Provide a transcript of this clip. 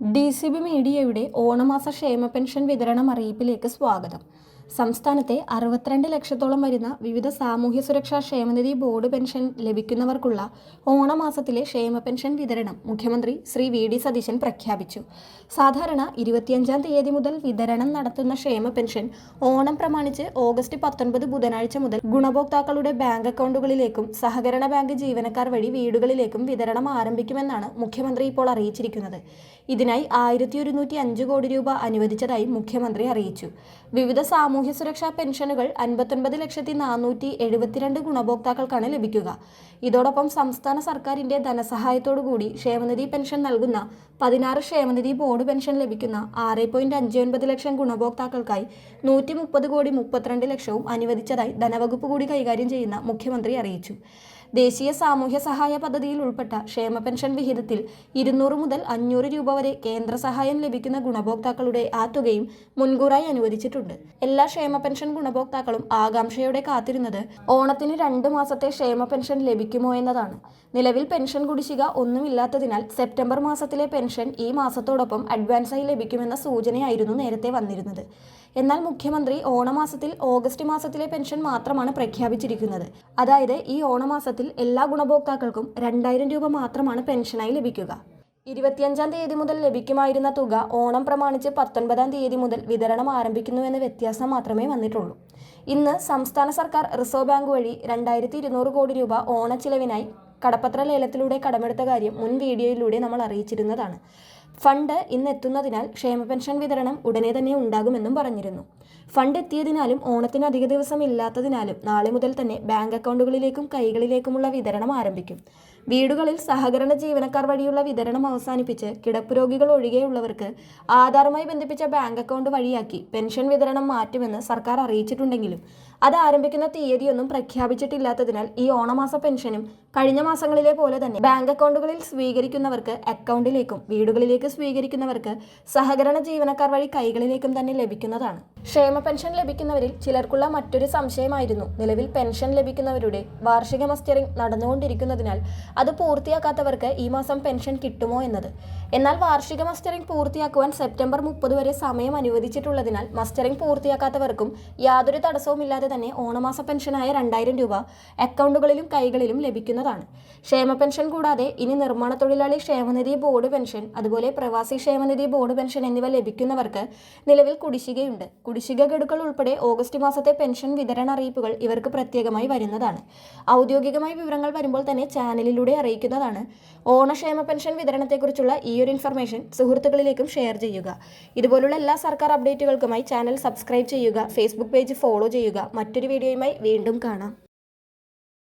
DCB മീഡിയയുടെ ഓണമാസ ക്ഷേമ pension വിതരണം അറിയിപ്പിലേക്ക് സ്വാഗതം. സംസ്ഥാനത്തെ 62 ലക്ഷത്തോളം വരുന്ന വിവിധ സാമൂഹ്യ സുരക്ഷാ ക്ഷേമനിധി ബോർഡ് പെൻഷൻ ലഭിക്കുന്നവർക്കുള്ള ഓണമാസത്തിലെ ക്ഷേമ പെൻഷൻ വിതരണം മുഖ്യമന്ത്രി ശ്രീ VD സതീശൻ പ്രഖ്യാപിച്ചു. സാധാരണ 25-ാം തീയതി മുതൽ വിതരണം നടത്തുന്ന ക്ഷേമ പെൻഷൻ ഓണം പ്രമാണിച്ച് ഓഗസ്റ്റ് 19 ബുധനാഴ്ച മുതൽ ഗുണഭോക്താക്കളുടെ ബാങ്ക് അക്കൗണ്ടുകളിലേക്കും സഹകരണ ബാങ്ക് ജീവനക്കാർ വഴി വീടുകളിലേക്കും വിതരണം ആരംഭിക്കുമെന്നാണ് മുഖ്യമന്ത്രി ഇപ്പോൾ അറിയിച്ചിരിക്കുന്നത്. ഇതിനായി 1105 കോടി രൂപ അനുവദിച്ചതായി മുഖ്യമന്ത്രി അറിയിച്ചു. വിവിധ സാമൂഹ്യ സുരക്ഷാ പെൻഷനുകൾ 59,472 ഗുണഭോക്താക്കൾക്കാണ് ലഭിക്കുക. ഇതോടൊപ്പം സംസ്ഥാന സർക്കാരിന്റെ ധനസഹായത്തോടുകൂടി ക്ഷേമനിധി പെൻഷൻ നൽകുന്ന 16 ക്ഷേമനിധി ബോർഡ് പെൻഷൻ ലഭിക്കുന്ന 6.59 ലക്ഷം ഗുണഭോക്താക്കൾക്കായി 130 കോടി 32 ലക്ഷവും അനുവദിച്ചതായി ധനവകുപ്പ് കൂടി കൈകാര്യം ചെയ്യുന്ന മുഖ്യമന്ത്രി അറിയിച്ചു. ദേശീയ സാമൂഹ്യ സഹായ പദ്ധതിയിൽ ഉൾപ്പെട്ട ക്ഷേമ പെൻഷൻ വിഹിതത്തിൽ 200 മുതൽ 500 രൂപ വരെ കേന്ദ്ര സഹായം ലഭിക്കുന്ന ഗുണഭോക്താക്കളുടെ ആ തുകയും മുൻകൂറായി അനുവദിച്ചിട്ടുണ്ട്. എല്ലാ ക്ഷേമ പെൻഷൻ ഗുണഭോക്താക്കളും ആകാംക്ഷയോടെ കാത്തിരുന്നത് ഓണത്തിന് 2 മാസത്തെ ക്ഷേമ പെൻഷൻ ലഭിക്കുമോ എന്നതാണ്. നിലവിൽ പെൻഷൻ കുടിശ്ശിക ഒന്നുമില്ലാത്തതിനാൽ സെപ്റ്റംബർ മാസത്തിലെ പെൻഷൻ ഈ മാസത്തോടൊപ്പം അഡ്വാൻസായി ലഭിക്കുമെന്ന സൂചനയായിരുന്നു നേരത്തെ വന്നിരുന്നത്. എന്നാൽ മുഖ്യമന്ത്രി ഓണമാസത്തിൽ ഓഗസ്റ്റ് മാസത്തിലെ പെൻഷൻ മാത്രമാണ് പ്രഖ്യാപിച്ചിരിക്കുന്നത്. അതായത് ഈ ഓണമാസത്തിൽ എല്ലാ ഗുണഭോക്താക്കൾക്കും 2000 രൂപ മാത്രമാണ് പെൻഷനായി ലഭിക്കുക. 25-ാം തീയതി മുതൽ ലഭിക്കുമായിരുന്ന തുക ഓണം പ്രമാണിച്ച് 19-ാം തീയതി മുതൽ വിതരണം ആരംഭിക്കുന്നുവെന്ന വ്യത്യാസം മാത്രമേ വന്നിട്ടുള്ളൂ. ഇന്ന് സംസ്ഥാന സർക്കാർ റിസർവ് ബാങ്ക് വഴി 2200 കോടി രൂപ ഓണച്ചിലവിനായി കടപ്പത്ര ലേലത്തിലൂടെ കടമെടുത്ത കാര്യം മുൻ വീഡിയോയിലൂടെ നമ്മൾ അറിയിച്ചിരുന്നതാണ്. ഫണ്ട് ഇന്ന് എത്തുന്നതിനാൽ ക്ഷേമ പെൻഷൻ വിതരണം ഉടനെ തന്നെ ഉണ്ടാകുമെന്നും പറഞ്ഞിരുന്നു. ഫണ്ട് എത്തിയതിനാലും ഓണത്തിന് അധിക ദിവസം ഇല്ലാത്തതിനാലും നാളെ മുതൽ തന്നെ ബാങ്ക് അക്കൗണ്ടുകളിലേക്കും കൈകളിലേക്കുമുള്ള വിതരണം ആരംഭിക്കും. വീടുകളിൽ സഹകരണ ജീവനക്കാർ വഴിയുള്ള വിതരണം അവസാനിപ്പിച്ച് കിടപ്പ് രോഗികൾ ഒഴികെയുള്ളവർക്ക് ആധാറുമായി ബന്ധിപ്പിച്ച ബാങ്ക് അക്കൗണ്ട് വഴിയാക്കി പെൻഷൻ വിതരണം മാറ്റുമെന്ന് സർക്കാർ അറിയിച്ചിട്ടുണ്ടെങ്കിലും അത് ആരംഭിക്കുന്ന തീയതിയൊന്നും പ്രഖ്യാപിച്ചിട്ടില്ലാത്തതിനാൽ ഈ ഓണമാസ പെൻഷനും കഴിഞ്ഞ മാസങ്ങളിലെ പോലെ തന്നെ ബാങ്ക് അക്കൗണ്ടുകളിൽ സ്വീകരിക്കുന്നവർക്ക് അക്കൗണ്ടിലേക്കും വീടുകളിലേക്ക് സ്വീകരിക്കുന്നവർക്ക് സഹകരണ ജീവനക്കാർ വഴി കൈകളിലേക്കും തന്നെ ലഭിക്കുന്നതാണ്. ക്ഷേമ പെൻഷൻ ലഭിക്കുന്നവരിൽ ചിലർക്കുള്ള മറ്റൊരു സംശയമായിരുന്നു നിലവിൽ പെൻഷൻ ലഭിക്കുന്നവരുടെ വാർഷിക മസ്റ്ററിംഗ് നടന്നുകൊണ്ടിരിക്കുന്നതിനാൽ അത് പൂർത്തിയാക്കാത്തവർക്ക് ഈ മാസം പെൻഷൻ കിട്ടുമോ എന്നത്. എന്നാൽ വാർഷിക മസ്റ്ററിംഗ് പൂർത്തിയാക്കുവാൻ സെപ്റ്റംബർ 30 വരെ സമയം അനുവദിച്ചിട്ടുള്ളതിനാൽ മസ്റ്ററിംഗ് പൂർത്തിയാക്കാത്തവർക്കും യാതൊരു തടസ്സവുമില്ലാതെ തന്നെ ഓണമാസ പെൻഷനായ 2000 രൂപ അക്കൗണ്ടുകളിലും കൈകളിലും ലഭിക്കുന്നതാണ്. ക്ഷേമ പെൻഷൻ കൂടാതെ ഇനി നിർമ്മാണ തൊഴിലാളി ക്ഷേമനിധി ബോർഡ് പെൻഷൻ, അതുപോലെ പ്രവാസി ക്ഷേമനിധി ബോർഡ് പെൻഷൻ എന്നിവ ലഭിക്കുന്നവർക്ക് നിലവിൽ കുടിശ്ശികയുണ്ട്. കുടിശ്ശിക ഗഡുക്കൾ ഉൾപ്പെടെ ഓഗസ്റ്റ് മാസത്തെ പെൻഷൻ വിതരണ അറിയിപ്പുകൾ ഇവർക്ക് പ്രത്യേകമായി വരുന്നതാണ്. ഔദ്യോഗികമായി വിവരങ്ങൾ വരുമ്പോൾ തന്നെ ചാനലിലൂടെ അറിയിക്കുന്നതാണ്. ഓണക്ഷേമ പെൻഷൻ വിതരണത്തെക്കുറിച്ചുള്ള ഈ ഒരു ഇൻഫർമേഷൻ സുഹൃത്തുക്കളിലേക്കും ഷെയർ ചെയ്യുക. ഇതുപോലുള്ള എല്ലാ സർക്കാർ അപ്ഡേറ്റുകൾക്കുമായി ചാനൽ സബ്സ്ക്രൈബ് ചെയ്യുക, ഫേസ്ബുക്ക് പേജ് ഫോളോ ചെയ്യുക. മറ്റൊരു വീഡിയോയുമായി വീണ്ടും കാണാം.